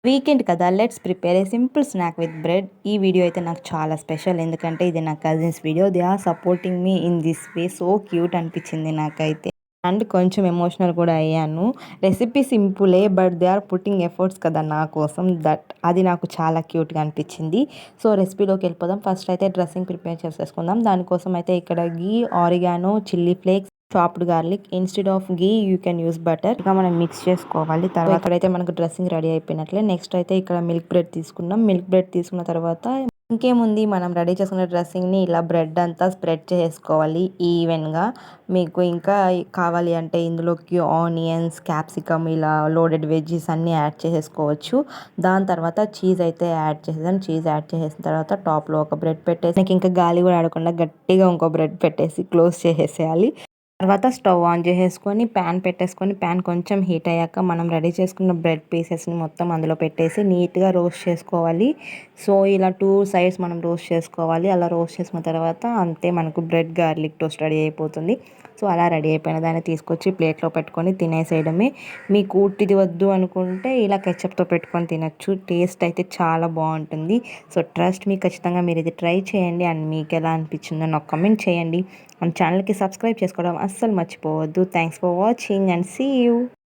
Weekend కదా let's prepare a simple snack with bread. ఈ video అయితే నాకు చాలా స్పెషల్, ఎందుకంటే ఇది నా cousins video. They are supporting me in this way. So cute అనిపించింది నాకైతే, అండ్ కొంచెం ఎమోషనల్ కూడా అయ్యాను. రెసిపీ సింపులే but they are putting efforts కదా నా కోసం, అది నాకు చాలా క్యూట్గా అనిపించింది. సో రెసిపీలోకి వెళ్ళిపోదాం. ఫస్ట్ అయితే డ్రెస్సింగ్ ప్రిపేర్ చేసేసుకుందాం. దానికోసం అయితే ఇక్కడ ghee, oregano, chilli flakes, chopped garlic, instead of ghee you can use butter గా మనం మిక్స్ చేసుకోవాలి. తర్వాత ఇక్కడైతే మనకు డ్రెస్సింగ్ రెడీ అయిపోయినట్లే. నెక్స్ట్ అయితే ఇక్కడ మిల్క్ బ్రెడ్ తీసుకున్నాం. మిల్క్ బ్రెడ్ తీసుకున్న తర్వాత ఇంకేముంది, మనం రెడీ చేసుకున్న డ్రెస్సింగ్ని ఇలా బ్రెడ్ అంతా స్ప్రెడ్ చేసుకోవాలి ఈవెన్గా. మీకు ఇంకా కావాలి అంటే ఇందులోకి ఆనియన్స్, క్యాప్సికమ్, ఇలా లోడెడ్ వెజ్జీస్ అన్నీ యాడ్ చేసేసుకోవచ్చు. దాని తర్వాత చీజ్ అయితే యాడ్ చేసేసాను. చీజ్ యాడ్ చేసేసిన తర్వాత టాప్లో ఒక బ్రెడ్ పెట్టేసి, నాకు ఇంకా గాలి కూడా ఆడకుండా గట్టిగా ఇంకో బ్రెడ్ పెట్టేసి క్లోజ్ చేసేసేయాలి. తర్వాత స్టవ్ ఆన్ చేసేసుకొని ప్యాన్ పెట్టేసుకొని, ప్యాన్ కొంచెం హీట్ అయ్యాక మనం రెడీ చేసుకున్న బ్రెడ్ పీసెస్ని మొత్తం అందులో పెట్టేసి నీట్గా రోస్ట్ చేసుకోవాలి. సో ఇలా 2 సైడ్స్ మనం రోస్ట్ చేసుకోవాలి. అలా రోస్ట్ చేసుకున్న తర్వాత అంతే, మనకు బ్రెడ్ గార్లిక్ టోస్ట్ రెడీ అయిపోతుంది. సో అలా రెడీ అయిపోయిన దాన్ని తీసుకొచ్చి ప్లేట్లో పెట్టుకొని తినేసేయడమే. మీకు ఉట్టిది వద్దు అనుకుంటే ఇలా కెచప్తో పెట్టుకొని తినచ్చు. టేస్ట్ అయితే చాలా బాగుంటుంది. సో ట్రస్ట్ మీ, ఖచ్చితంగా మీరు ఇది ట్రై చేయండి. అండ్ మీకు ఎలా అనిపించిందో నాకు కామెంట్ చేయండి. మన ఛానల్కి సబ్స్క్రైబ్ చేసుకోవడం అస్సలు మర్చిపోవద్దు. Thanks for watching and see you.